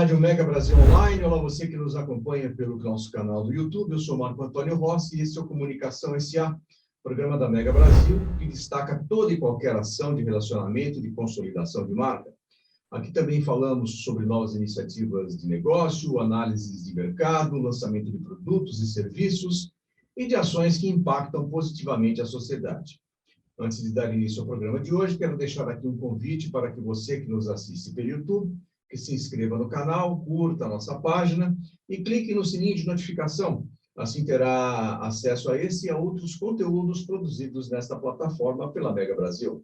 Rádio Mega Brasil Online. Olá, você que nos acompanha pelo nosso canal do YouTube. Eu sou Marco Antônio Rossi e esse é o Comunicação S.A., programa da Mega Brasil, que destaca toda e qualquer ação de relacionamento e de consolidação de marca. Aqui também falamos sobre novas iniciativas de negócio, análises de mercado, lançamento de produtos e serviços e de ações que impactam positivamente a sociedade. Antes de dar início ao programa de hoje, quero deixar aqui um convite para que você que nos assiste pelo YouTube, que se inscreva no canal, curta a nossa página e clique no sininho de notificação. Assim terá acesso a esse e a outros conteúdos produzidos nesta plataforma pela Mega Brasil.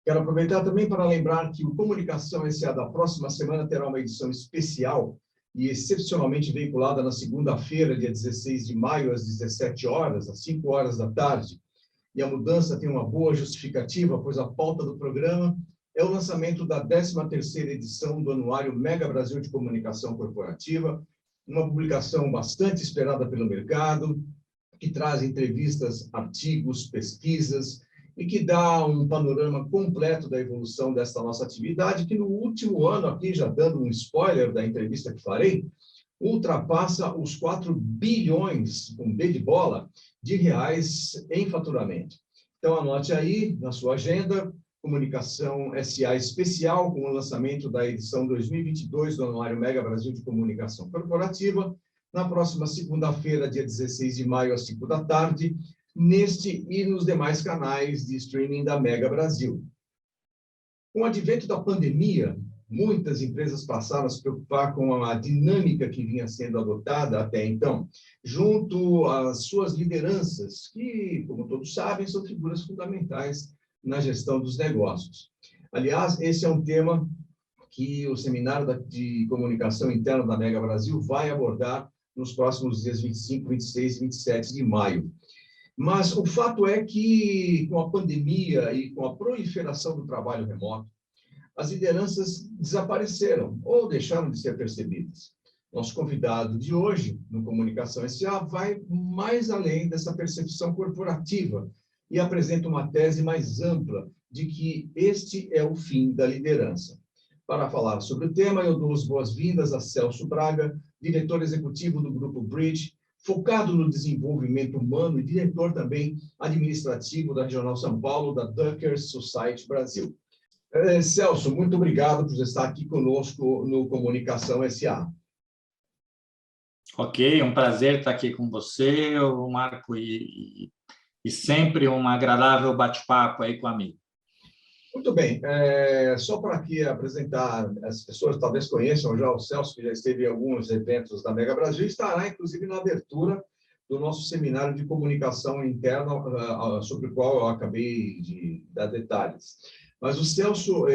Quero aproveitar também para lembrar que o Comunicação S.A. da próxima semana terá uma edição especial e excepcionalmente veiculada na segunda-feira, dia 16 de maio, às 17 horas, às 5 horas da tarde. E a mudança tem uma boa justificativa, pois a pauta do programa é o lançamento da 13ª edição do Anuário Mega Brasil de Comunicação Corporativa, uma publicação bastante esperada pelo mercado, que traz entrevistas, artigos, pesquisas, e que dá um panorama completo da evolução desta nossa atividade, que no último ano, aqui já dando um spoiler da entrevista que farei, ultrapassa os 4 bilhões, com B de bola, de reais em faturamento. Então, anote aí na sua agenda, Comunicação S.A. especial, com o lançamento da edição 2022 do Anuário Mega Brasil de Comunicação Corporativa, na próxima segunda-feira, dia 16 de maio, às 5 da tarde, neste e nos demais canais de streaming da Mega Brasil. Com o advento da pandemia, muitas empresas passaram a se preocupar com a dinâmica que vinha sendo adotada até então, junto às suas lideranças, que, como todos sabem, são figuras fundamentais na gestão dos negócios. Aliás, esse é um tema que o Seminário de Comunicação Interna da Mega Brasil vai abordar nos próximos dias 25, 26 e 27 de maio. Mas o fato é que, com a pandemia e com a proliferação do trabalho remoto, as lideranças desapareceram ou deixaram de ser percebidas. Nosso convidado de hoje, no Comunicação S.A., vai mais além dessa percepção corporativa e apresenta uma tese mais ampla de que este é o fim da liderança. Para falar sobre o tema, eu dou as boas-vindas a Celso Braga, diretor executivo do Grupo Bridge, focado no desenvolvimento humano e diretor também administrativo da Regional São Paulo, da Dunkers Society Brasil. Celso, muito obrigado por estar aqui conosco no Comunicação S.A. Ok, um prazer estar aqui com você, Marco, e sempre um agradável bate-papo aí com o amigo. Muito bem, só para aqui apresentar, as pessoas talvez conheçam já o Celso, que já esteve em alguns eventos da Mega Brasil, estará inclusive na abertura do nosso seminário de comunicação interna, sobre o qual eu acabei de dar detalhes. Mas o Celso,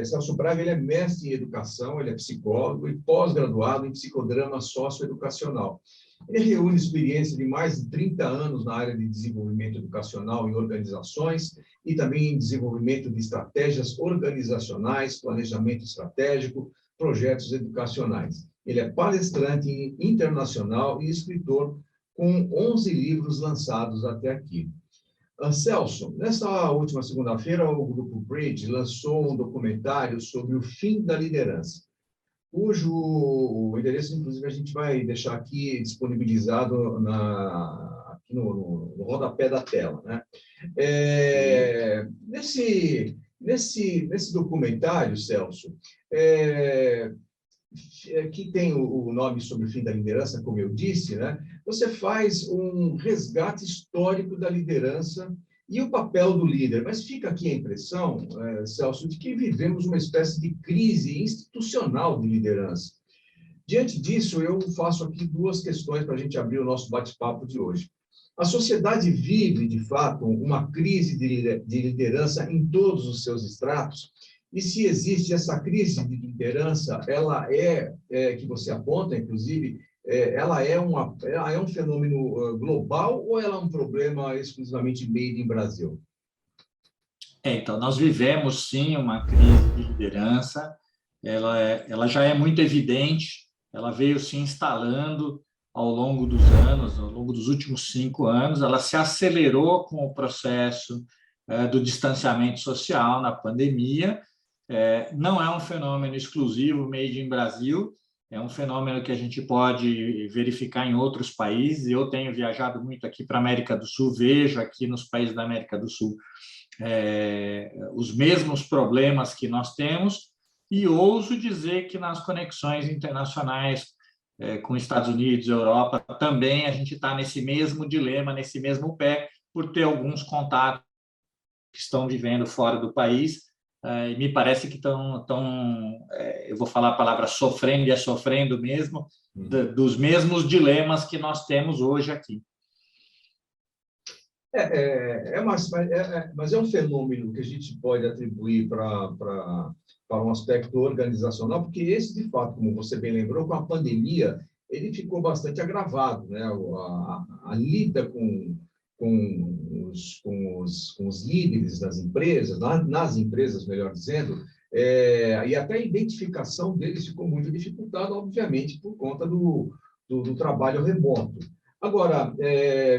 Celso Braga, ele é mestre em educação, ele é psicólogo e pós-graduado em psicodrama socioeducacional. Ele reúne experiência de mais de 30 anos na área de desenvolvimento educacional em organizações e também em desenvolvimento de estratégias organizacionais, planejamento estratégico, projetos educacionais. Ele é palestrante internacional e escritor com 11 livros lançados até aqui. Celso, nessa última segunda-feira, o Grupo Bridge lançou um documentário sobre o fim da liderança, cujo o endereço, inclusive, a gente vai deixar aqui disponibilizado aqui no rodapé da tela, né? Nesse documentário, Celso, que tem o nome sobre o fim da liderança, como eu disse, né? Você faz um resgate histórico da liderança e o papel do líder. Mas fica aqui a impressão, Celso, de que vivemos uma espécie de crise institucional de liderança. Diante disso, eu faço aqui duas questões para a gente abrir o nosso bate-papo de hoje. A sociedade vive, de fato, uma crise de liderança em todos os seus estratos. E se existe essa crise de liderança, ela que você aponta, inclusive, ela é um fenômeno global ou ela é um problema exclusivamente made in Brasil? Então, nós vivemos, sim, uma crise de liderança. Ela já é muito evidente, ela veio se instalando ao longo dos anos, ao longo dos últimos 5 anos, ela se acelerou com o processo do distanciamento social na pandemia, não é um fenômeno exclusivo, made in Brasil, é um fenômeno que a gente pode verificar em outros países. Eu tenho viajado muito aqui para a América do Sul, vejo aqui nos países da América do Sul os mesmos problemas que nós temos, e ouso dizer que nas conexões internacionais com Estados Unidos, Europa, também a gente está nesse mesmo dilema, nesse mesmo pé, por ter alguns contatos que estão vivendo fora do país, e me parece que estão, eu vou falar a palavra sofrendo, e é sofrendo mesmo, dos mesmos dilemas que nós temos hoje aqui. Mas é um fenômeno que a gente pode atribuir para um aspecto organizacional, porque esse, de fato, como você bem lembrou, com a pandemia, ele ficou bastante agravado, né? A lida com os líderes das empresas, nas empresas, melhor dizendo, e até a identificação deles ficou muito dificultada, obviamente, por conta do trabalho remoto. Agora,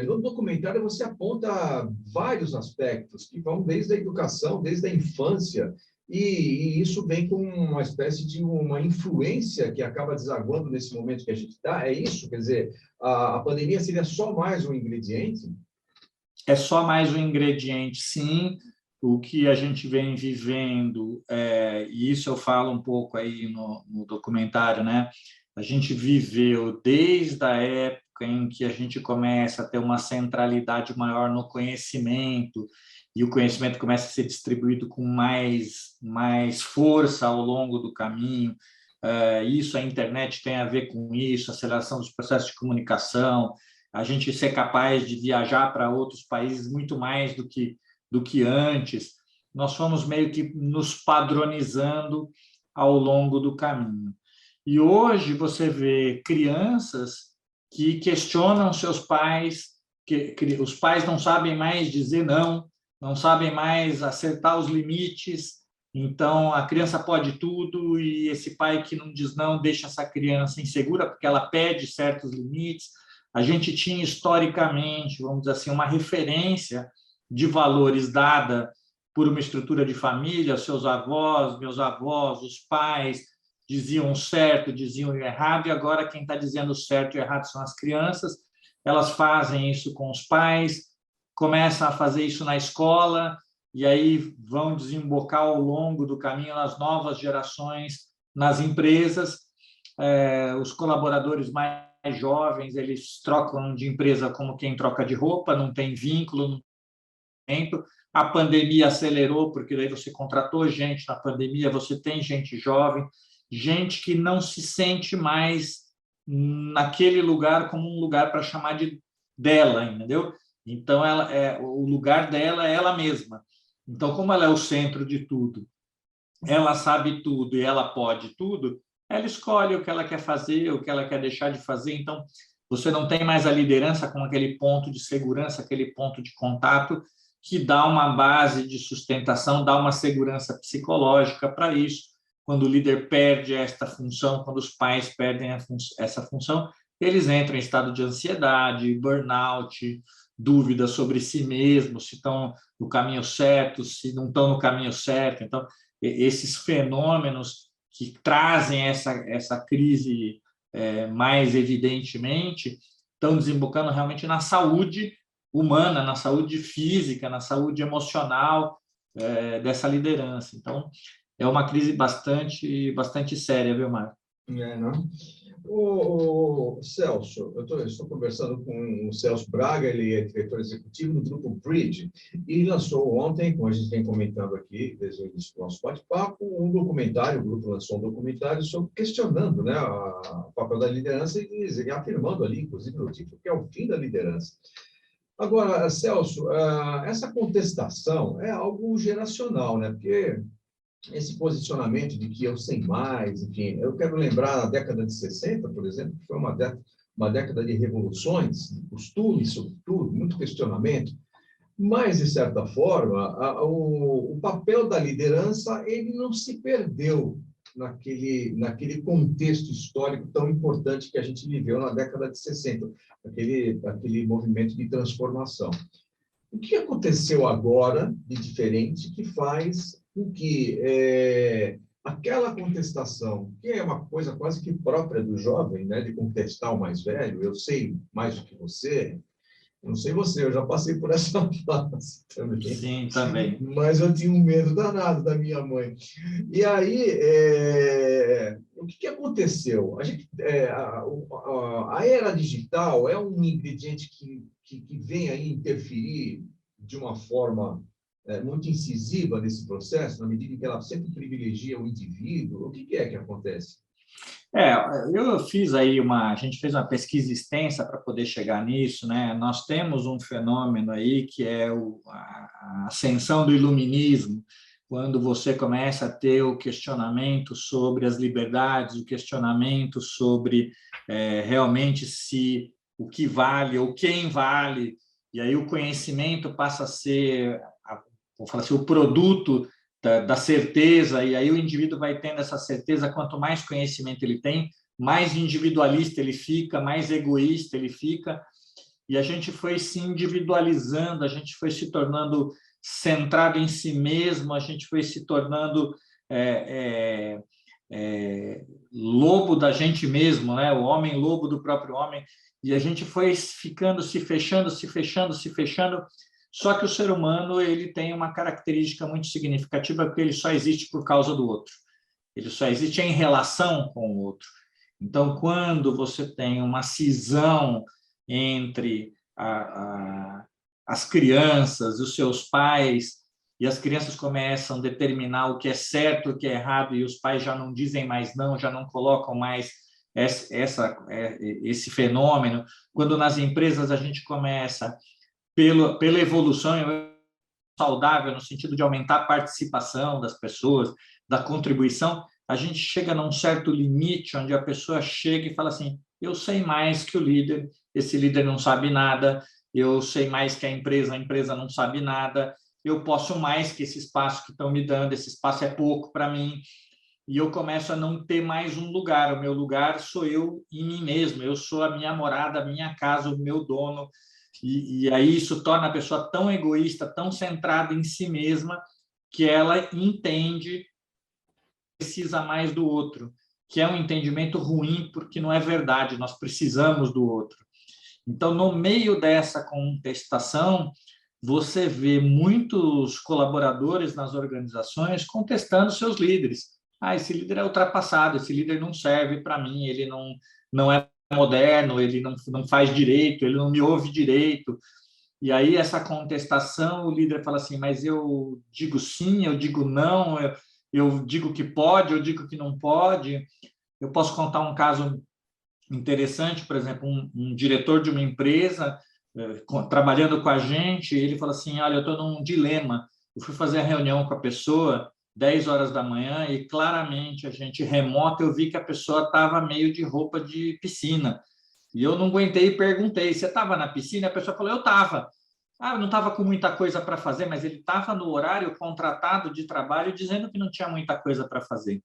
no documentário você aponta vários aspectos que vão desde a educação, desde a infância, e isso vem com uma espécie de uma influência que acaba desaguando nesse momento que a gente está. É isso? Quer dizer, a pandemia seria só mais um ingrediente? É só mais um ingrediente, sim. O que a gente vem vivendo, e isso eu falo um pouco aí no documentário, né? A gente viveu desde a época em que a gente começa a ter uma centralidade maior no conhecimento, e o conhecimento começa a ser distribuído com mais força ao longo do caminho. Isso, a internet tem a ver com isso, a aceleração dos processos de comunicação, a gente ser capaz de viajar para outros países muito mais do que antes. Nós fomos meio que nos padronizando ao longo do caminho. E hoje você vê crianças que questionam seus pais, que os pais não sabem mais dizer não sabem mais acertar os limites, então a criança pode tudo, e esse pai que não diz não deixa essa criança insegura porque ela pede certos limites. A gente tinha historicamente, vamos dizer assim, uma referência de valores dada por uma estrutura de família, seus avós, meus avós, os pais diziam certo, diziam errado, e agora quem está dizendo certo e errado são as crianças. Elas fazem isso com os pais, começam a fazer isso na escola, e aí vão desembocar ao longo do caminho nas novas gerações, nas empresas. Os colaboradores mais jovens, eles trocam de empresa como quem troca de roupa, não tem vínculo, não tem tempo. A pandemia acelerou, porque daí você contratou gente na pandemia, você tem gente jovem, gente que não se sente mais naquele lugar como um lugar para chamar dela, entendeu? Então, o lugar dela é ela mesma. Então, como ela é o centro de tudo, ela sabe tudo e ela pode tudo, ela escolhe o que ela quer fazer, o que ela quer deixar de fazer. Então, você não tem mais a liderança com aquele ponto de segurança, aquele ponto de contato que dá uma base de sustentação, dá uma segurança psicológica para isso. Quando o líder perde esta função, quando os pais perdem essa função, eles entram em estado de ansiedade, burnout, dúvidas sobre si mesmos, se estão no caminho certo, se não estão no caminho certo. Então, esses fenômenos que trazem essa crise mais evidentemente estão desembocando realmente na saúde humana, na saúde física, na saúde emocional dessa liderança. Então, é uma crise bastante séria, viu, Mário? Não? O Celso, eu estou conversando com o Celso Braga, ele é diretor executivo do Grupo Bridge, e lançou ontem, como a gente vem comentando aqui, desde o início do nosso bate-papo, um documentário, o grupo lançou um documentário sobre questionando, né, o papel da liderança e afirmando ali, inclusive no título, que é o fim da liderança. Agora, Celso, essa contestação é algo geracional, né? Porque esse posicionamento de que eu sei mais, enfim, eu quero lembrar a década de 60, por exemplo, que foi uma década de revoluções, de costumes, sobretudo, muito questionamento, mas, de certa forma, o papel da liderança ele não se perdeu naquele contexto histórico tão importante que a gente viveu na década de 60, aquele movimento de transformação. O que aconteceu agora de diferente que faz em que aquela contestação, que é uma coisa quase que própria do jovem, né, de contestar o mais velho, eu sei mais do que você, eu não sei você, eu já passei por essa fase também, Sim, também. mas eu tinha um medo danado da minha mãe. E aí, o que aconteceu? A era digital é um ingrediente que vem aí interferir de uma forma muito incisiva nesse processo, na medida em que ela sempre privilegia o indivíduo. O que é que acontece? Eu fiz aí a gente fez uma pesquisa extensa para poder chegar nisso, né? Nós temos um fenômeno aí que é a ascensão do iluminismo, quando você começa a ter o questionamento sobre as liberdades, o questionamento sobre realmente se o que vale ou quem vale, e aí o conhecimento passa a ser, vou falar assim, o produto da certeza, e aí o indivíduo vai tendo essa certeza, quanto mais conhecimento ele tem, mais individualista ele fica, mais egoísta ele fica, e a gente foi se individualizando, a gente foi se tornando centrado em si mesmo, a gente foi se tornando lobo da gente mesmo, né? O homem lobo do próprio homem, e a gente foi ficando, se fechando, se fechando, se fechando. Só que o ser humano ele tem uma característica muito significativa, porque ele só existe por causa do outro. Ele só existe em relação com o outro. Então, quando você tem uma cisão entre as crianças, os seus pais, e as crianças começam a determinar o que é certo, o que é errado, e os pais já não dizem mais não, já não colocam mais esse fenômeno. Quando nas empresas a gente começa pela evolução saudável, no sentido de aumentar a participação das pessoas, da contribuição, a gente chega num certo limite onde a pessoa chega e fala assim, eu sei mais que o líder, esse líder não sabe nada, eu sei mais que a empresa não sabe nada, eu posso mais que esse espaço que estão me dando, esse espaço é pouco para mim, e eu começo a não ter mais um lugar, o meu lugar sou eu em mim mesmo, eu sou a minha morada, a minha casa, o meu dono, e aí isso torna a pessoa tão egoísta, tão centrada em si mesma, que ela entende que precisa mais do outro, que é um entendimento ruim, porque não é verdade, nós precisamos do outro. Então, no meio dessa contestação, você vê muitos colaboradores nas organizações contestando seus líderes. Esse líder é ultrapassado, esse líder não serve para mim, ele não é moderno, ele não faz direito, ele não me ouve direito. E aí essa contestação, o líder fala assim, mas eu digo sim, eu digo não, eu digo que pode, eu digo que não pode. Eu posso contar um caso interessante, por exemplo, um diretor de uma empresa trabalhando com a gente, ele fala assim, olha, eu estou num dilema, eu fui fazer a reunião com a pessoa 10 horas da manhã e claramente a gente remota, eu vi que a pessoa estava meio de roupa de piscina. E eu não aguentei e perguntei, você estava na piscina? A pessoa falou, eu estava. Eu não estava com muita coisa para fazer, mas ele estava no horário contratado de trabalho dizendo que não tinha muita coisa para fazer.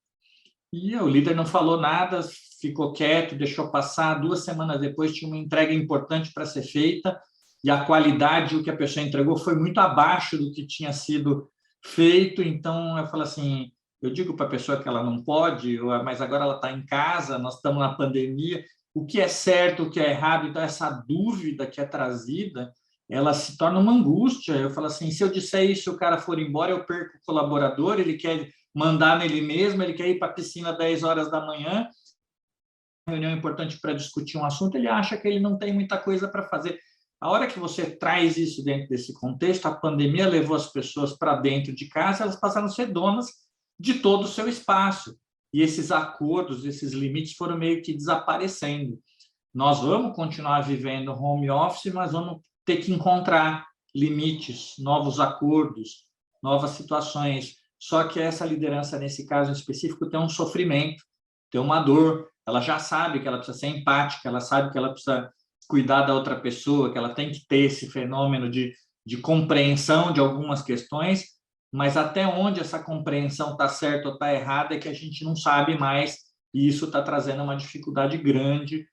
E o líder não falou nada, ficou quieto, deixou passar. 2 semanas depois tinha uma entrega importante para ser feita e a qualidade do que a pessoa entregou foi muito abaixo do que tinha sido feito. Então, eu falo assim, eu digo para a pessoa que ela não pode, mas agora ela está em casa, nós estamos na pandemia, o que é certo, o que é errado. Então, essa dúvida que é trazida, ela se torna uma angústia. Eu falo assim, se eu disser isso, o cara for embora, eu perco o colaborador, ele quer mandar nele mesmo, ele quer ir para a piscina 10 horas da manhã, reunião importante para discutir um assunto, ele acha que ele não tem muita coisa para fazer. A hora que você traz isso dentro desse contexto, a pandemia levou as pessoas para dentro de casa, elas passaram a ser donas de todo o seu espaço. E esses acordos, esses limites foram meio que desaparecendo. Nós vamos continuar vivendo home office, mas vamos ter que encontrar limites, novos acordos, novas situações. Só que essa liderança, nesse caso em específico, tem um sofrimento, tem uma dor. Ela já sabe que ela precisa ser empática, ela sabe que ela precisa cuidar da outra pessoa, que ela tem que ter esse fenômeno de compreensão de algumas questões, mas até onde essa compreensão está certa ou está errada é que a gente não sabe mais, e isso está trazendo uma dificuldade grande,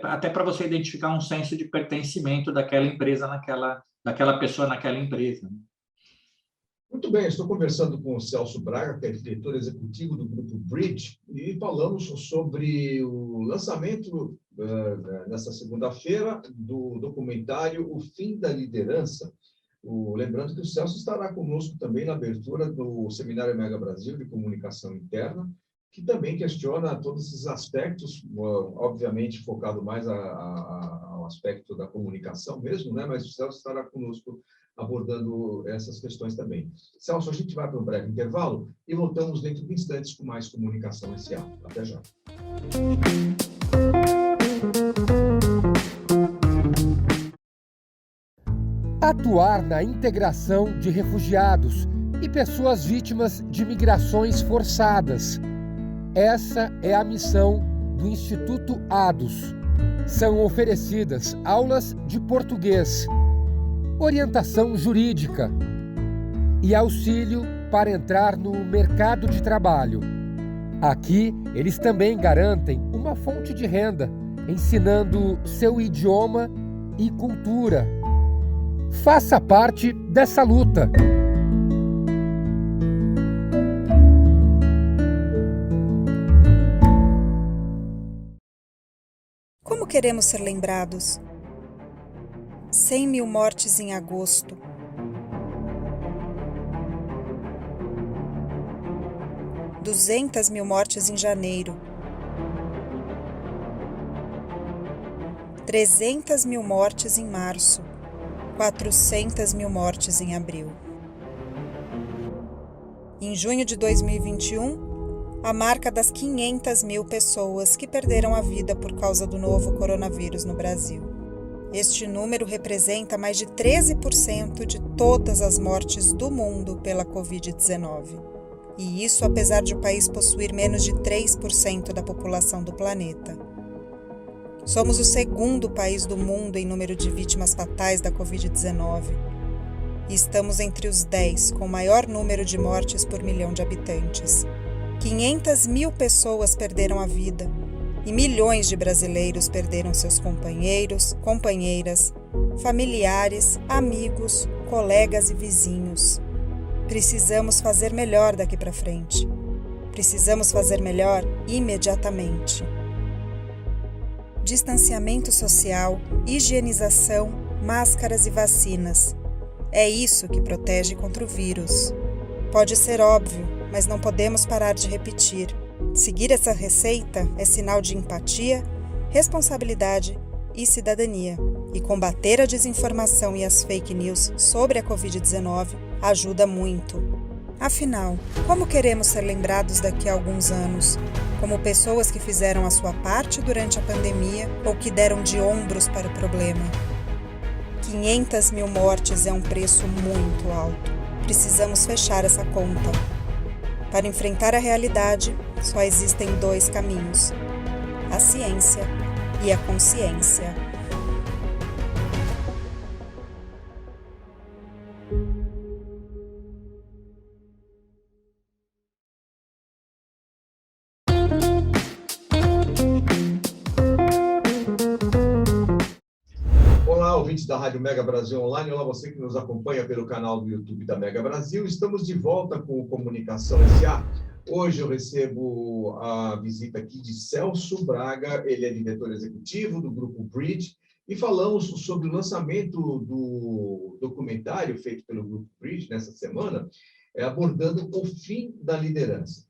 até para você identificar um senso de pertencimento daquela empresa, daquela pessoa naquela empresa. Muito bem, estou conversando com o Celso Braga, que é diretor executivo do Grupo Bridge, e falamos sobre o lançamento, nessa segunda-feira, do documentário O Fim da Liderança. Lembrando que o Celso estará conosco também na abertura do Seminário Mega Brasil de Comunicação Interna, que também questiona todos esses aspectos, obviamente focado mais ao aspecto da comunicação mesmo, né? Mas o Celso estará conosco abordando essas questões também. Celso, a gente vai para um breve intervalo e voltamos dentro de instantes com mais Comunicação S.A. Até já. Atuar na integração de refugiados e pessoas vítimas de migrações forçadas. Essa é a missão do Instituto ADOS. São oferecidas aulas de português, orientação jurídica e auxílio para entrar no mercado de trabalho. Aqui, eles também garantem uma fonte de renda, ensinando seu idioma e cultura. Faça parte dessa luta. Como queremos ser lembrados? 100 mil mortes em agosto. $200 mil mortes em janeiro. 300 mil mortes em março. 400 mil mortes em abril. Em junho de 2021, a marca das 500 mil pessoas que perderam a vida por causa do novo coronavírus no Brasil. Este número representa mais de 13% de todas as mortes do mundo pela Covid-19. E isso apesar de o país possuir menos de 3% da população do planeta. Somos o segundo país do mundo em número de vítimas fatais da Covid-19. E estamos entre os 10 com o maior número de mortes por milhão de habitantes. 500 mil pessoas perderam a vida. E milhões de brasileiros perderam seus companheiros, companheiras, familiares, amigos, colegas e vizinhos. Precisamos fazer melhor daqui para frente. Precisamos fazer melhor imediatamente. Distanciamento social, higienização, máscaras e vacinas. É isso que protege contra o vírus. Pode ser óbvio, mas não podemos parar de repetir. Seguir essa receita é sinal de empatia, responsabilidade e cidadania. E combater a desinformação e as fake news sobre a Covid-19 ajuda muito. Afinal, como queremos ser lembrados daqui a alguns anos? Como pessoas que fizeram a sua parte durante a pandemia ou que deram de ombros para o problema? 500 mil mortes é um preço muito alto. Precisamos fechar essa conta. Para enfrentar a realidade, só existem 2 caminhos: a ciência e a consciência. Olá, ouvintes da Rádio Mega Brasil Online. Olá, você que nos acompanha pelo canal do YouTube da Mega Brasil. Estamos de volta com o Comunicação S.A. Hoje eu recebo a visita aqui de Celso Braga, ele é diretor executivo do Grupo Bridge, e falamos sobre o lançamento do documentário feito pelo Grupo Bridge nessa semana, abordando o fim da liderança.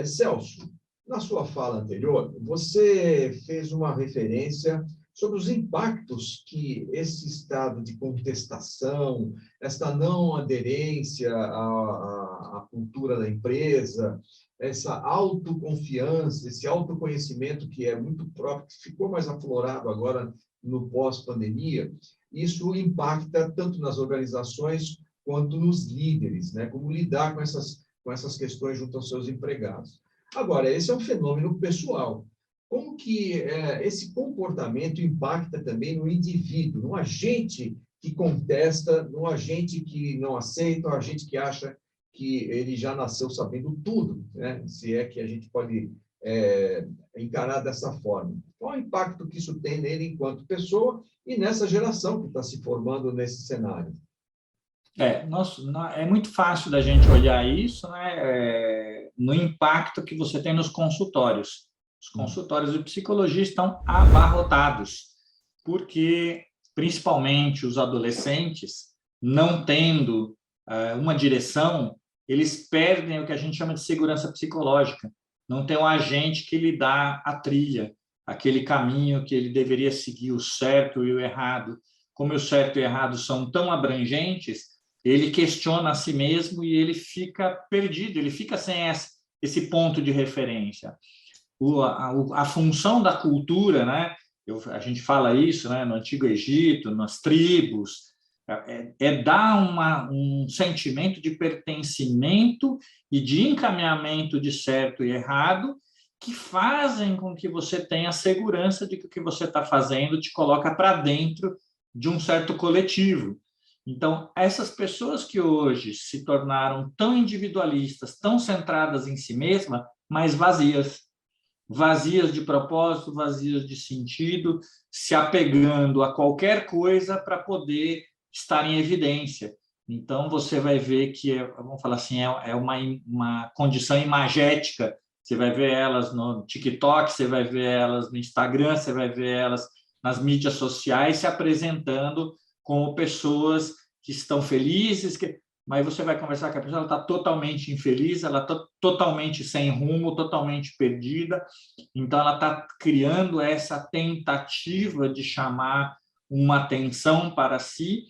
Celso, na sua fala anterior, você fez uma referência sobre os impactos que esse estado de contestação, essa não aderência à cultura da empresa, essa autoconfiança, esse autoconhecimento que é muito próprio, que ficou mais aflorado agora no pós-pandemia, isso impacta tanto nas organizações quanto nos líderes, né? Como lidar com essas questões junto aos seus empregados. Agora, esse é um fenômeno pessoal. Como que esse comportamento impacta também no indivíduo, no agente que contesta, no agente que não aceita, no agente que acha que ele já nasceu sabendo tudo, né? Se é que a gente pode encarar dessa forma. Qual o impacto que isso tem nele enquanto pessoa e nessa geração que está se formando nesse cenário? É muito fácil da gente olhar isso, né, no impacto que você tem nos consultórios. Os consultórios de psicologia estão abarrotados, porque, principalmente os adolescentes, não tendo uma direção, eles perdem o que a gente chama de segurança psicológica. Não tem um agente que lhe dá a trilha, aquele caminho que ele deveria seguir, o certo e o errado. Como o certo e o errado são tão abrangentes, ele questiona a si mesmo e ele fica perdido, ele fica sem esse ponto de referência. A função da cultura, né? A gente fala isso, né, no Antigo Egito, nas tribos, dar um sentimento de pertencimento e de encaminhamento de certo e errado, que fazem com que você tenha segurança de que o que você está fazendo te coloca para dentro de um certo coletivo. Então, essas pessoas que hoje se tornaram tão individualistas, tão centradas em si mesma, mas vazias de propósito, vazias de sentido, se apegando a qualquer coisa para poder estar em evidência. Então, você vai ver que, vamos falar assim, é uma condição imagética. Você vai ver elas no TikTok, você vai ver elas no Instagram, você vai ver elas nas mídias sociais se apresentando como pessoas que estão felizes, mas você vai conversar com a pessoa, ela está totalmente infeliz, ela está totalmente sem rumo, totalmente perdida. Então, ela está criando essa tentativa de chamar uma atenção para si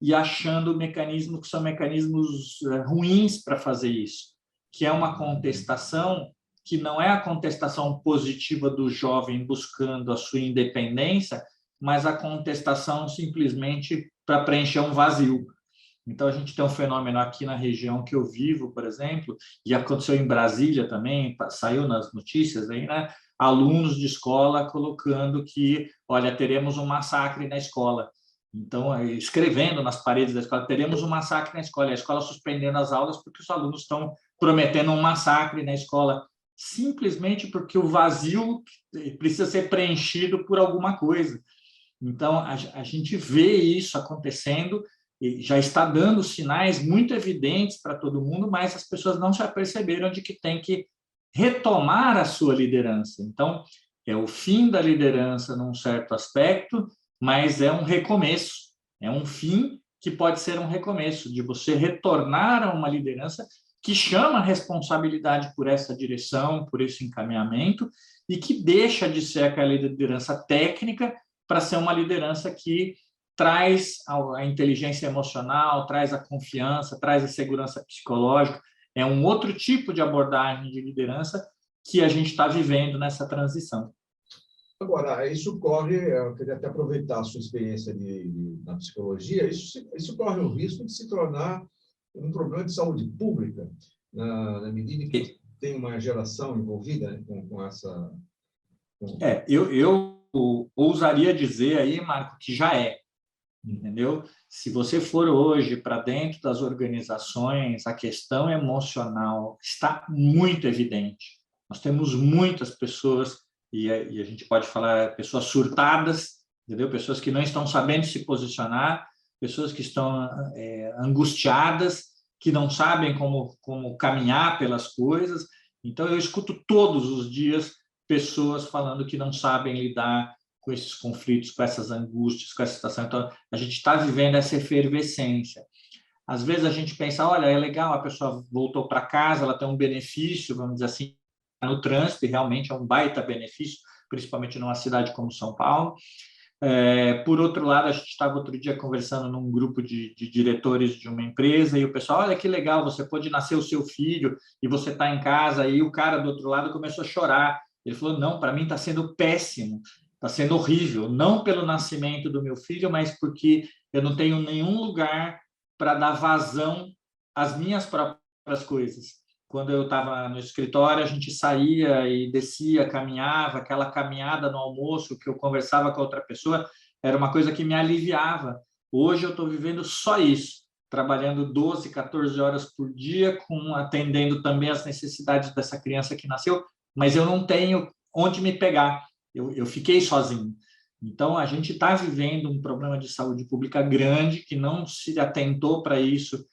e achando mecanismos que são mecanismos ruins para fazer isso, que é uma contestação que não é a contestação positiva do jovem buscando a sua independência, mas a contestação simplesmente para preencher um vazio. Então, a gente tem um fenômeno aqui na região que eu vivo, por exemplo, e aconteceu em Brasília também, saiu nas notícias aí, né? Alunos de escola colocando que, olha, teremos um massacre na escola. Então, escrevendo nas paredes da escola, teremos um massacre na escola. E a escola suspendendo as aulas porque os alunos estão prometendo um massacre na escola, simplesmente porque o vazio precisa ser preenchido por alguma coisa. Então, a gente vê isso acontecendo, já está dando sinais muito evidentes para todo mundo, mas as pessoas não se aperceberam de que tem que retomar a sua liderança. Então, é o fim da liderança num certo aspecto, mas é um recomeço, é um fim que pode ser um recomeço, de você retornar a uma liderança que chama a responsabilidade por essa direção, por esse encaminhamento, e que deixa de ser aquela liderança técnica para ser uma liderança que traz a inteligência emocional, traz a confiança, traz a segurança psicológica. É um outro tipo de abordagem de liderança que a gente está vivendo nessa transição. Agora, isso corre, eu queria até aproveitar a sua experiência na psicologia, isso corre o risco de se tornar um problema de saúde pública, na medida que tem uma geração envolvida, né, com essa... Eu ousaria dizer aí, Marco, que já é, entendeu? Se você for hoje para dentro das organizações, a questão emocional está muito evidente. Nós temos muitas pessoas, e a gente pode falar pessoas surtadas, entendeu? Pessoas que não estão sabendo se posicionar, pessoas que estão angustiadas, que não sabem como caminhar pelas coisas. Então, eu escuto todos os dias pessoas falando que não sabem lidar com esses conflitos, com essas angústias, com essa situação. Então, a gente está vivendo essa efervescência. Às vezes, a gente pensa, olha, é legal, a pessoa voltou para casa, ela tem um benefício, vamos dizer assim, no trânsito, e realmente é um baita benefício, principalmente numa cidade como São Paulo. Por outro lado, a gente estava outro dia conversando num grupo de diretores de uma empresa e o pessoal, olha que legal, você pode nascer o seu filho e você está em casa, e o cara do outro lado começou a chorar. Ele falou, não, para mim está sendo péssimo, está sendo horrível, não pelo nascimento do meu filho, mas porque eu não tenho nenhum lugar para dar vazão às minhas próprias coisas. Quando eu estava no escritório, a gente saía e descia, caminhava, aquela caminhada no almoço que eu conversava com a outra pessoa, era uma coisa que me aliviava. Hoje eu estou vivendo só isso, trabalhando 12, 14 horas por dia, atendendo também as necessidades dessa criança que nasceu, mas eu não tenho onde me pegar. Eu fiquei sozinho. Então, a gente está vivendo um problema de saúde pública grande, que não se atentou para isso,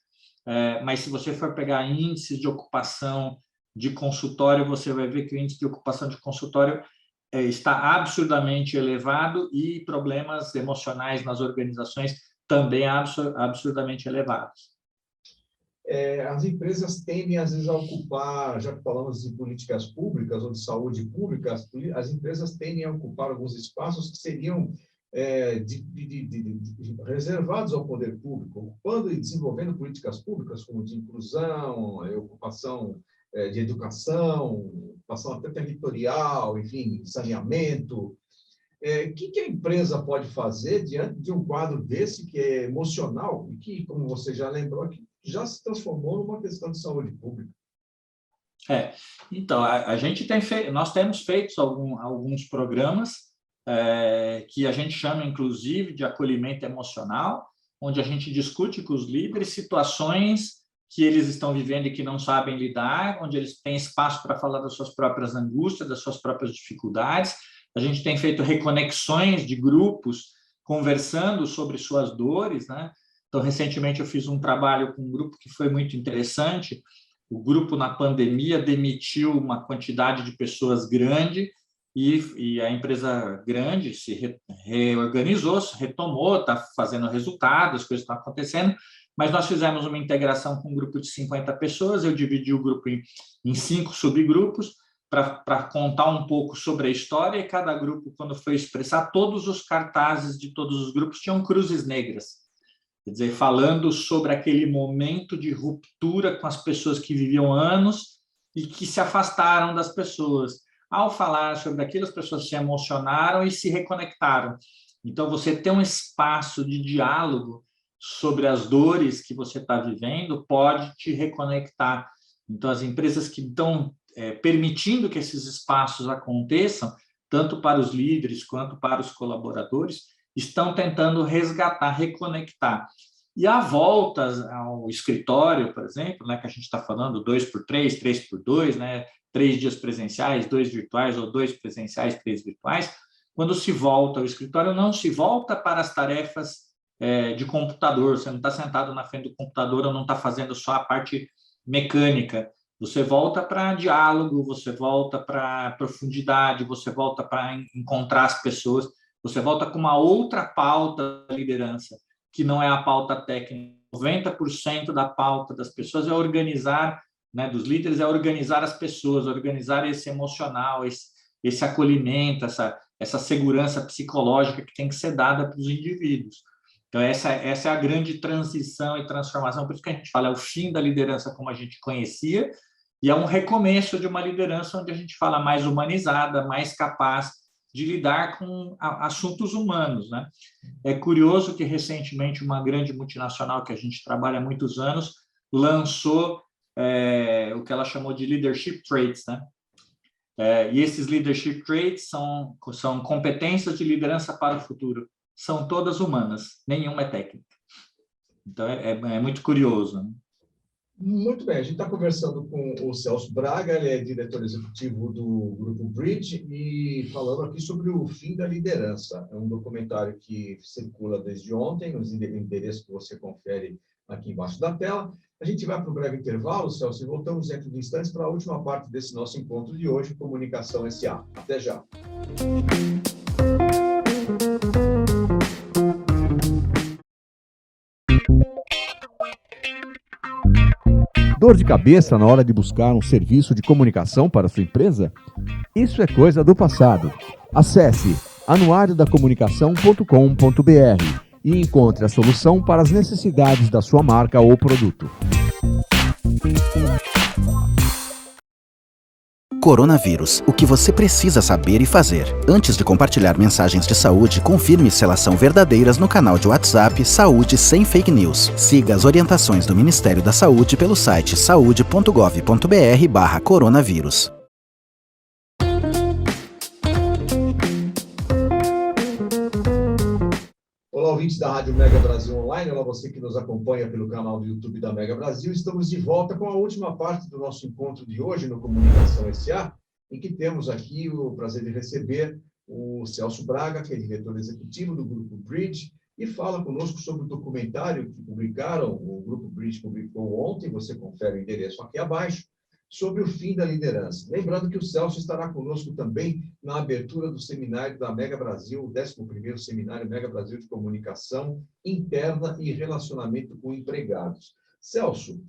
mas se você for pegar índices de ocupação de consultório, você vai ver que o índice de ocupação de consultório está absurdamente elevado e problemas emocionais nas organizações também absurdamente elevados. As empresas tendem, às vezes, a ocupar, já que falamos de políticas públicas ou de saúde pública, as empresas tendem a ocupar alguns espaços que seriam reservados ao poder público, ocupando e desenvolvendo políticas públicas como de inclusão, ocupação de educação, ocupação até territorial, enfim, saneamento. O que a empresa pode fazer diante de um quadro desse que é emocional e que, como você já lembrou aqui, já se transformou numa questão de saúde pública? Então, nós temos feito alguns programas que a gente chama, inclusive, de acolhimento emocional, onde a gente discute com os líderes situações que eles estão vivendo e que não sabem lidar, onde eles têm espaço para falar das suas próprias angústias, das suas próprias dificuldades. A gente tem feito reconexões de grupos conversando sobre suas dores, né? Então, recentemente eu fiz um trabalho com um grupo que foi muito interessante. O grupo, na pandemia, demitiu uma quantidade de pessoas grande e a empresa grande se reorganizou, se retomou, está fazendo resultados, as coisas estão acontecendo, mas nós fizemos uma integração com um grupo de 50 pessoas, eu dividi o grupo em 5 subgrupos para contar um pouco sobre a história, e cada grupo, quando foi expressar, todos os cartazes de todos os grupos tinham cruzes negras. Quer dizer, falando sobre aquele momento de ruptura com as pessoas que viviam anos e que se afastaram das pessoas. Ao falar sobre aquilo, as pessoas se emocionaram e se reconectaram. Então, você ter um espaço de diálogo sobre as dores que você está vivendo pode te reconectar. Então, as empresas que estão permitindo que esses espaços aconteçam, tanto para os líderes quanto para os colaboradores, estão tentando resgatar, reconectar. E a volta ao escritório, por exemplo, né, que a gente está falando 2x3, 3x2, né, 3 dias presenciais, 2 virtuais, ou 2 presenciais, 3 virtuais, quando se volta ao escritório, não se volta para as tarefas de computador, você não está sentado na frente do computador ou não está fazendo só a parte mecânica, você volta para diálogo, você volta para profundidade, você volta para encontrar as pessoas, você volta com uma outra pauta da liderança, que não é a pauta técnica. 90% da pauta das pessoas é organizar, né, dos líderes, é organizar as pessoas, organizar esse emocional, esse acolhimento, essa segurança psicológica que tem que ser dada para os indivíduos. Então, essa é a grande transição e transformação, por isso que a gente fala, é o fim da liderança como a gente conhecia, e é um recomeço de uma liderança onde a gente fala mais humanizada, mais capaz de lidar com assuntos humanos, né? É curioso que, recentemente, uma grande multinacional que a gente trabalha há muitos anos lançou o que ela chamou de leadership traits, né? E esses leadership traits são competências de liderança para o futuro. São todas humanas, nenhuma é técnica. Então, é muito curioso, né? Muito bem, a gente está conversando com o Celso Braga, ele é diretor executivo do Grupo Bridge, e falando aqui sobre o fim da liderança. É um documentário que circula desde ontem, nos endereços que você confere aqui embaixo da tela. A gente vai para um breve intervalo, Celso, e voltamos dentro de instantes para a última parte desse nosso encontro de hoje, Comunicação S.A. Até já. Dor de cabeça na hora de buscar um serviço de comunicação para sua empresa? Isso é coisa do passado. Acesse anuariodacomunicação.com.br e encontre a solução para as necessidades da sua marca ou produto. Coronavírus. O que você precisa saber e fazer. Antes de compartilhar mensagens de saúde, confirme se elas são verdadeiras no canal de WhatsApp Saúde Sem Fake News. Siga as orientações do Ministério da Saúde pelo site saude.gov.br/coronavírus. Olá, ouvintes da Rádio Mega Brasil Online, olá você que nos acompanha pelo canal do YouTube da Mega Brasil. Estamos de volta com a última parte do nosso encontro de hoje no Comunicação S.A., em que temos aqui o prazer de receber o Celso Braga, que é diretor executivo do Grupo Bridge, e fala conosco sobre o documentário que publicaram, o Grupo Bridge publicou ontem, você confere o endereço aqui abaixo, sobre o fim da liderança. Lembrando que o Celso estará conosco também na abertura do seminário da Mega Brasil, o 11º Seminário Mega Brasil de Comunicação Interna e Relacionamento com Empregados. Celso,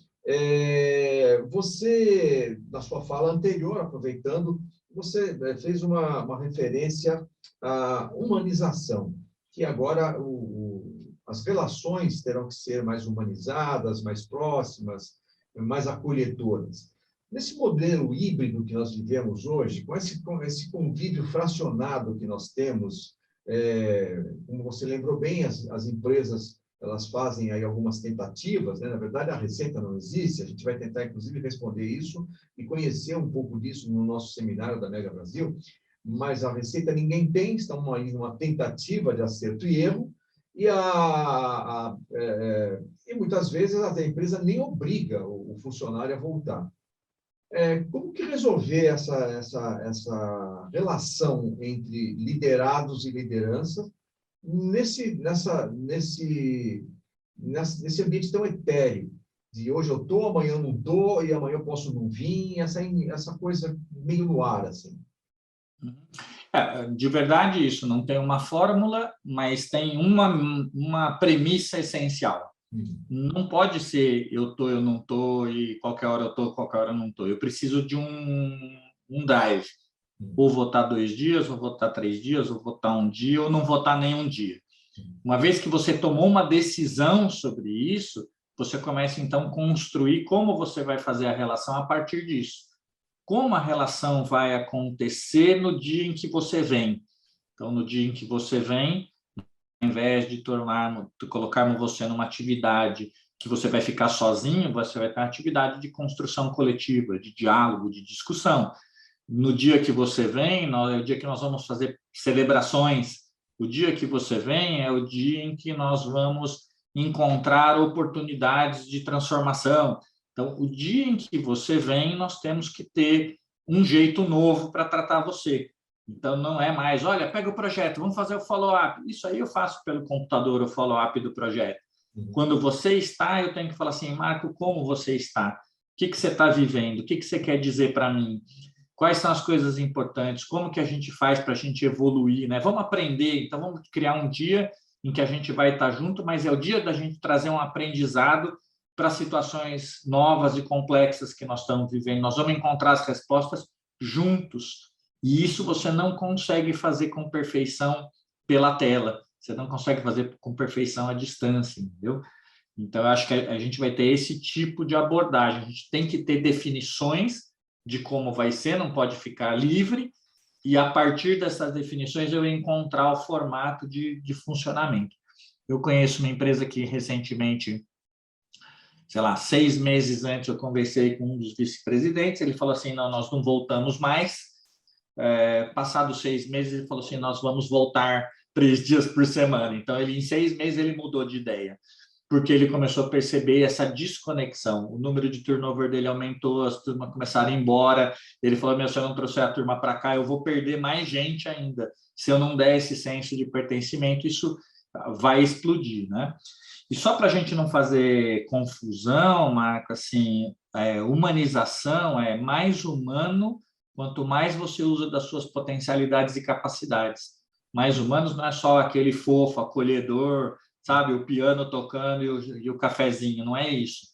você, na sua fala anterior, aproveitando, você fez uma referência à humanização, que agora as relações terão que ser mais humanizadas, mais próximas, mais acolhedoras. Nesse modelo híbrido que nós vivemos hoje, com esse convívio fracionado que nós temos, como você lembrou bem, as empresas elas fazem aí algumas tentativas, né? Na verdade, a receita não existe, a gente vai tentar, inclusive, responder isso e conhecer um pouco disso no nosso seminário da Mega Brasil, mas a receita ninguém tem, estamos aí numa tentativa de acerto e erro, e muitas vezes a empresa nem obriga o funcionário a voltar. Como que resolver essa relação entre liderados e liderança nesse ambiente tão etéreo, de hoje eu estou, amanhã eu não estou, e amanhã eu posso não vir, essa coisa meio no ar, assim. De verdade, isso não tem uma fórmula, mas tem uma premissa essencial. Não pode ser eu estou, eu não estou, e qualquer hora eu estou, qualquer hora eu não estou. Eu preciso de um drive. Ou vou estar 2 dias, ou vou estar 3 dias, ou vou estar 1 dia, ou não vou estar nenhum dia. Uma vez que você tomou uma decisão sobre isso, você começa, então, a construir como você vai fazer a relação a partir disso. Como a relação vai acontecer no dia em que você vem. Então, no dia em que você vem, ao invés de colocar você numa atividade que você vai ficar sozinho, você vai ter uma atividade de construção coletiva, de diálogo, de discussão. No dia que você vem, é o dia que nós vamos fazer celebrações. O dia que você vem é o dia em que nós vamos encontrar oportunidades de transformação. Então, o dia em que você vem, nós temos que ter um jeito novo para tratar você. Então, não é mais, olha, pega o projeto, vamos fazer o follow-up. Isso aí eu faço pelo computador, o follow-up do projeto. Quando você está, eu tenho que falar assim, Marco, como você está? O que você está vivendo? O que você quer dizer para mim? Quais são as coisas importantes? Como que a gente faz para a gente evoluir, né? Vamos aprender, então vamos criar um dia em que a gente vai estar junto, mas é o dia da gente trazer um aprendizado para situações novas e complexas que nós estamos vivendo. Nós vamos encontrar as respostas juntos. E isso você não consegue fazer com perfeição pela tela. Você não consegue fazer com perfeição à distância, entendeu? Então, eu acho que a gente vai ter esse tipo de abordagem. A gente tem que ter definições de como vai ser, não pode ficar livre, e a partir dessas definições eu encontrar o formato de funcionamento. Eu conheço uma empresa que recentemente, sei lá, 6 meses antes eu conversei com um dos vice-presidentes, ele falou assim, não, nós não voltamos mais. Passados 6 meses ele falou assim, nós vamos voltar 3 dias por semana. Então, em 6 meses ele mudou de ideia, porque ele começou a perceber essa desconexão. O número de turnover dele aumentou, as turmas começaram a ir embora. Ele falou, se eu não trouxer a turma para cá, eu vou perder mais gente ainda. Se eu não der esse senso de pertencimento, isso vai explodir, né? E só para a gente não fazer confusão, Marco, assim, humanização é mais humano quanto mais você usa das suas potencialidades e capacidades. Mais humanos não é só aquele fofo, acolhedor, sabe, o piano tocando e o cafezinho, não é isso.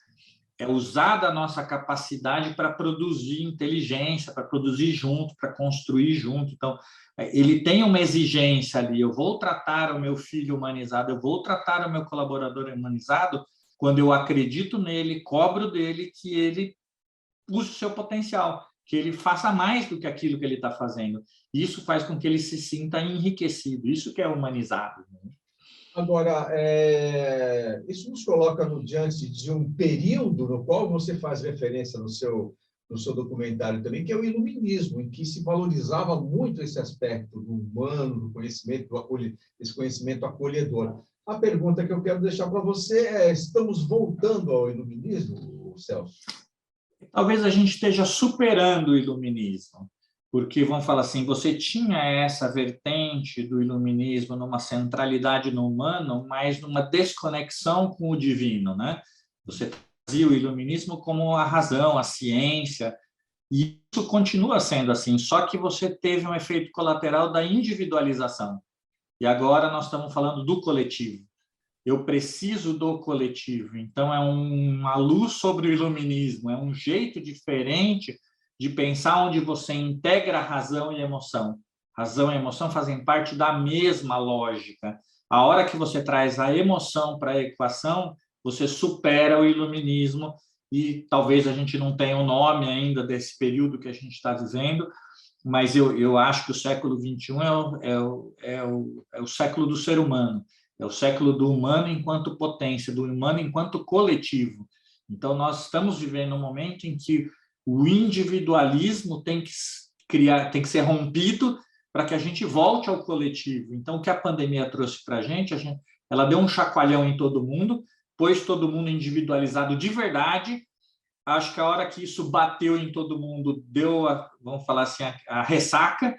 É usar da nossa capacidade para produzir inteligência, para produzir junto, para construir junto. Então, ele tem uma exigência ali, eu vou tratar o meu filho humanizado, eu vou tratar o meu colaborador humanizado quando eu acredito nele, cobro dele que ele use o seu potencial, que ele faça mais do que aquilo que ele está fazendo. Isso faz com que ele se sinta enriquecido, isso que é humanizado, né? Agora, isso nos coloca diante de um período no qual você faz referência no seu documentário também, que é o iluminismo, em que se valorizava muito esse aspecto do humano, do conhecimento, esse conhecimento acolhedor. A pergunta que eu quero deixar para você é, estamos voltando ao iluminismo, Celso? Talvez a gente esteja superando o iluminismo, porque, vamos falar assim, você tinha essa vertente do iluminismo numa centralidade no humano, mas numa desconexão com o divino, né? Você trazia o iluminismo como a razão, a ciência, e isso continua sendo assim, só que você teve um efeito colateral da individualização. E agora nós estamos falando do coletivo. Eu preciso do coletivo. Então, é uma luz sobre o iluminismo, é um jeito diferente de pensar onde você integra razão e emoção. Razão e emoção fazem parte da mesma lógica. A hora que você traz a emoção para a equação, você supera o iluminismo, e talvez a gente não tenha o nome ainda desse período que a gente está vivendo, mas eu acho que o século XXI é o século do ser humano, é o século do humano enquanto potência, do humano enquanto coletivo. Então, nós estamos vivendo um momento em que o individualismo tem que ser rompido para que a gente volte ao coletivo. Então, o que a pandemia trouxe para a gente, ela deu um chacoalhão em todo mundo, pôs todo mundo individualizado de verdade. Acho que a hora que isso bateu em todo mundo, deu, vamos falar assim, a ressaca,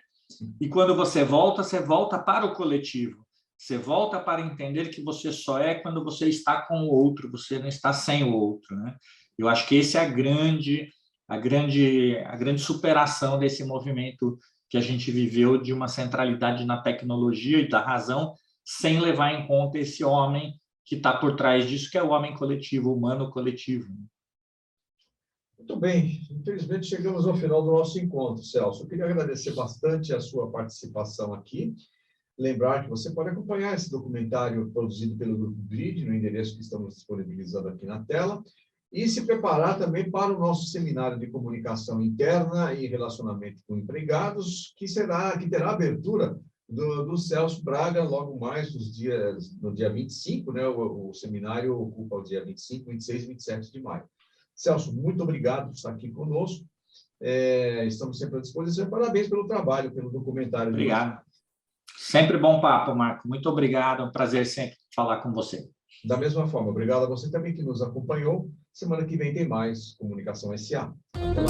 e quando você volta para o coletivo. Você volta para entender que você só é quando você está com o outro, você não está sem o outro, né? Eu acho que esse é a grande superação desse movimento que a gente viveu, de uma centralidade na tecnologia e da razão, sem levar em conta esse homem que está por trás disso, que é o homem coletivo, o humano coletivo. Muito bem, infelizmente chegamos ao final do nosso encontro, Celso. Eu queria agradecer bastante a sua participação aqui. Lembrar que você pode acompanhar esse documentário produzido pelo Grupo Grid, no endereço que estamos disponibilizando aqui na tela, e se preparar também para o nosso seminário de comunicação interna e relacionamento com empregados, que terá abertura do Celso Braga logo mais no dia 25, né? O seminário ocupa o dia 25, 26 e 27 de maio. Celso, muito obrigado por estar aqui conosco. Estamos sempre à disposição. Parabéns pelo trabalho, pelo documentário. Obrigado. Sempre bom papo, Marco. Muito obrigado. É um prazer sempre falar com você. Da mesma forma, obrigado a você também que nos acompanhou. Semana que vem tem mais Comunicação SA. Até lá.